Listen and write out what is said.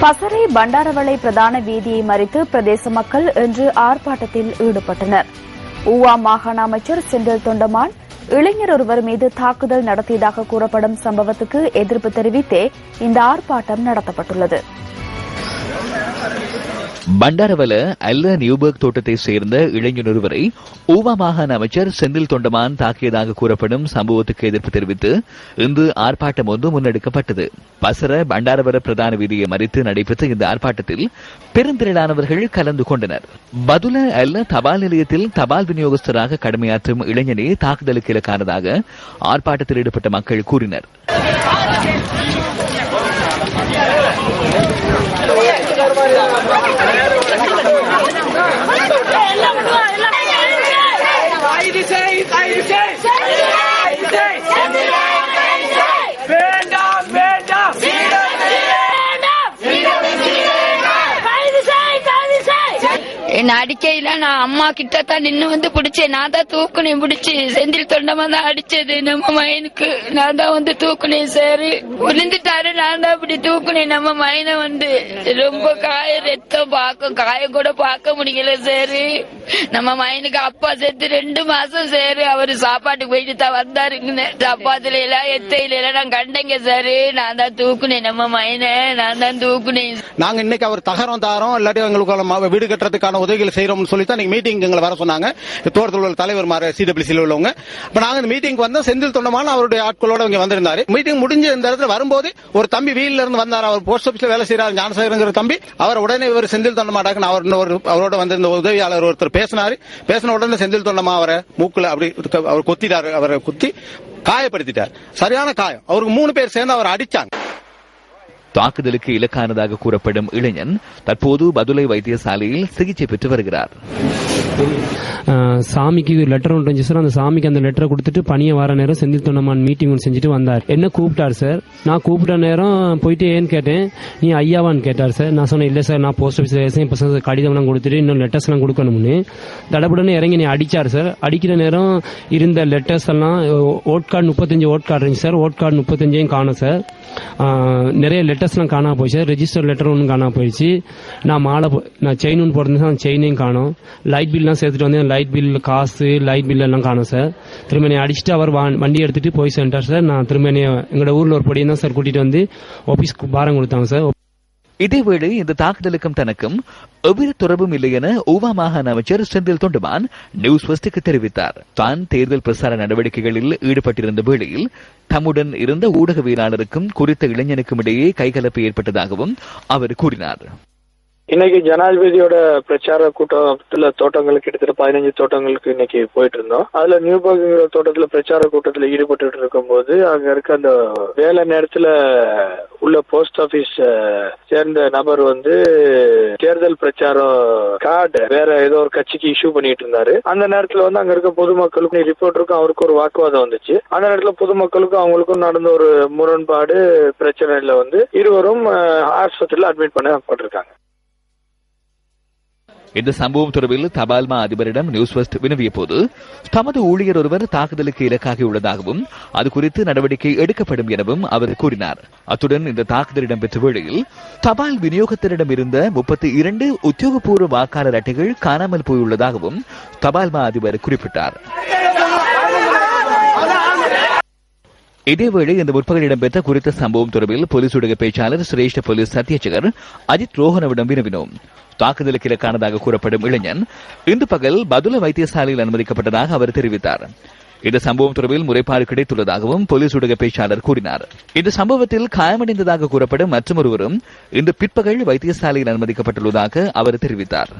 பசறை பண்டாரவளை பிரதான வீதியை மறித்து பிரதேச மக்கள் இன்று ஆர்ப்பாட்டத்தில் ஈடுபட்டனர். ஊவா மாகாண அமைச்சர் செந்தில் தொண்டமான் இளைஞர் ஒருவர் மீது தாக்குதல் நடத்தியதாக கூறப்படும் சம்பவத்துக்கு எதிர்ப்பு தெரிவித்தே இந்த ஆர்ப்பாட்டம் நடத்தப்பட்டுள்ளது. பண்டாரவல அல்ல நியூபர்க் தோட்டத்தை சேர்ந்த இளைஞர் ஒருவரை ஊவா மாகாண அமைச்சர் செந்தில் தொண்டமான் தாக்கியதாக கூறப்படும் சம்பவத்துக்கு எதிர்ப்பு தெரிவித்து இன்று ஆர்ப்பாட்டம் ஒன்று முன்னெடுக்கப்பட்டது. பசர பண்டாரவல பிரதான வீதியை மறித்து நடைபெற்ற இந்த ஆர்ப்பாட்டத்தில் பெருந்திரளானவர்கள் கலந்து கொண்டனர். பதுல அல்ல தபால் நிலையத்தில் தபால் விநியோகஸ்தராக கடமையாற்றும் இளைஞனே தாக்குதலுக்கு இலக்கானதாக ஆர்ப்பாட்டத்தில் ஈடுபட்ட மக்கள் கூறினர். என்ன அடிக்கையில நான் அம்மா கிட்டத்தான் நின்று வந்து பிடிச்சேன். நான் தான் தூக்குனேன், பிடிச்சி செந்தில் தொண்டமா தான் அடிச்சது நம்ம மயனுக்கு. நான் தான் வந்து தூக்குனேன். சரி விழுந்துட்டாரு, நான் தான் அப்படி தூக்குனேன். நம்ம மயனை வந்து ரொம்ப காயம், ரத்தம் பார்க்கும், காயம் கூட பார்க்க முடியல. சரி நம்ம மயனுக்கு அப்பா செத்து 2 மாசம். சரி அவரு சாப்பாட்டுக்கு போயிட்டு தான் வந்தாருங்க. சப்பாத்துல எல்லாம் எத்தையில எல்லாம் நான் கண்டேங்க. சரி நான் தான் தூக்குனேன் நம்ம மயனை, நான் தான் தூக்குனேன். நாங்க இன்னைக்கு அவர் தகரம் தாரோம் இல்லாட்டி எங்களுக்கு வீடு கட்டுறதுக்கான உதவிகள் செய்யறோம் சொல்லி தான் மீட்டிங் எங்களை வர சொன்னாங்க. தோட்டத்தில் உள்ள தலைவர் சிடபிள்யூசியில் உள்ளவங்க. நாங்க இந்த மீட்டிங் வந்தா செந்தில் தொண்டமான அவருடைய ஆட்களோட இங்க வந்திருந்தாரு. மீட்டிங் முடிஞ்ச இந்த இடத்துல வரும்போது ஒரு தம்பி வீல்ல இருந்து வந்தார். அவர் போஸ்ட் ஆபீஸ்ல வேலை செய்யறாரு, ஞானசேகரங்கிற தம்பி. அவர் உடனே இவர் செந்தில் தொண்டமாட்டாக்கு அவரோட வந்திருந்த உதவியாளர் ஒருத்தர் பேசினாரு. பேசின உடனே செந்தில் தொண்டமா அவரை மூக்குல அப்படி அவர் கொத்திட்டாரு. அவரை குத்தி காயப்படுத்திட்டார். சரியான காயம். அவருக்கு 3 பேர் சேர்ந்து அவர் அடிச்சாங்க. தாக்குதலுக்கு இலக்கானதாக கூறப்படும் இளைஞன் தற்போது பதுளை வைத்தியசாலையில் சிகிச்சை பெற்று வருகிறார். சாமிக்கு லெட்டர் ஒன்று இருந்துச்சு சார். அந்த சாமிக்கு அந்த லெட்டரை கொடுத்துட்டு பணியை வர நேரம் செந்தில் தொண்டமான் மீட்டிங் ஒன்று செஞ்சுட்டு வந்தார். என்ன கூப்பிட்டார் சார். நான் கூப்பிட்ட நேரம் போயிட்டு ஏன்னு கேட்டேன். நீ ஐயாவான்னு கேட்டார் சார். நான் சொன்னேன் இல்லை சார், நான் போஸ்ட் ஆஃபீஸில் இப்போ கடிதம்லாம் கொடுத்துட்டு இன்னும் லெட்டர்ஸ் எல்லாம் கொடுக்கணும்னு தடப்புடனே இறங்கி நீ அடிச்சார் சார். அடிக்கிற நேரம் இருந்த லெட்டர்ஸ் எல்லாம் ஓட்கார்டு 35 ஓட்கார்டு இருந்துச்சு சார். ஓட்கார்டு 35 காணும் சார். நிறைய லெட்டர்ஸ்லாம் காணாம போயிடுச்சு சார். ரெஜிஸ்டர் லெட்டர் ஒன்று காணாம போயிடுச்சு. நான் செயின் ஒன்று போட்டிருந்தேன், அந்த செயினையும் காணும். லைட் பில்லாம் சேர்த்துட்டு வந்தேன். லைட் பில் காசு, லைட் பில் எல்லாம் காணும் சார். திரும்ப அடிச்சுட்டு அவர் வண்டி எடுத்துட்டு போய் சென்றார் சார். நான் திரும்ப எங்களோட ஊர்ல ஒரு படியும் தான் சார் கூட்டிட்டு வந்து ஆபீஸ்க்கு பாரம் கொடுத்தாங்க சார். இதேவேளை இந்த தாக்குதலுக்கும் தனக்கும் எவ்வித தொடர்பும் இல்லை என ஊவா மாகாண அமைச்சர் செந்தில் தொண்டமான் நியூஸ் ஃபர்ஸ்டுக்கு தெரிவித்தார். தான் தேர்தல் பிரசார நடவடிக்கைகளில் ஈடுபட்டிருந்த வேளையில் தம்முடன் இருந்த ஊடகவியலாளருக்கும் குறித்த இளைஞனுக்கும் இடையே கைகலப்பு ஏற்பட்டதாகவும் அவர் கூறினார். இன்னைக்கு ஜனாதிபதியோட பிரச்சார கூட்டத்துல தோட்டங்களுக்கு கிட்டத்தட்ட 15 தோட்டங்களுக்கு இன்னைக்கு போயிட்டு இருந்தோம். அதுல நியூபர்க்ங்கிற தோட்டத்துல பிரச்சார கூட்டத்துல ஈடுபட்டு இருக்கும் போது அங்க இருக்க அந்த வேலை நேரத்துல உள்ள போஸ்ட் ஆபீஸ் சேர்ந்த நபர் வந்து தேர்தல் பிரச்சாரம் கார்டு வேற ஏதோ ஒரு கட்சிக்கு இஷ்யூ பண்ணிட்டு இருந்தாரு. அந்த நேரத்துல வந்து அங்க இருக்க பொதுமக்களுக்கும் ரிப்போர்ட்டருக்கும் அவருக்கு ஒரு வாக்குவாதம் வந்துச்சு. அந்த நேரத்துல பொதுமக்களுக்கும் அவங்களுக்கும் நடந்த ஒரு முரண்பாடு பிரச்சனையில வந்து இருவரும் ஆஸ்பத்திரியில அட்மிட் பண்ணப்பட்டிருக்காங்க. இந்த சம்பவம் தொடர்பில் தபால்மா அதிபரிடம் நியூஸ் ஃபர்ஸ்ட் வினவிய போது தமது ஊழியர் ஒருவர் தாக்குதலுக்கு இலக்காகியுள்ளதாகவும் அது குறித்து நடவடிக்கை எடுக்கப்படும் எனவும் அவர் கூறினார். அத்துடன் இந்த தாக்குதல் இடம்பெற்ற வேளையில் தபால் விநியோகத்தினரிடம் இருந்த 32 உத்தியோகபூர்வ வாக்காளர் அட்டைகள் காணாமல் போயுள்ளதாகவும் தபால்மா அதிபர் குறிப்பிட்டார். இதேவேளை இந்த முற்பகல் இடம்பெற்ற குறித்த சம்பவம் தொடர்பில் போலீஸ் ஊடக பேச்சாளர் சிரேஷ்ட போலீஸ் அத்தியட்சகர் அஜித் ரோஹனவிடம் வினவினோம். தாக்குதலுக்கு இலக்கானதாக கூறப்படும் இளைஞன் இன்று பகல் பதுள வைத்தியசாலையில் அனுமதிக்கப்பட்டதாக அவர் தெரிவித்தார். இந்த சம்பவம் தொடர்பில் முறைப்பாடு கிடைத்துள்ளதாகவும் போலீஸ் ஊடக பேச்சாளர் கூறினார். இந்த சம்பவத்தில் காயமடைந்ததாக கூறப்படும் மற்றொருவரும் இன்று பிற்பகல் வைத்தியசாலையில் அனுமதிக்கப்பட்டுள்ளதாக அவர் தெரிவித்தார்.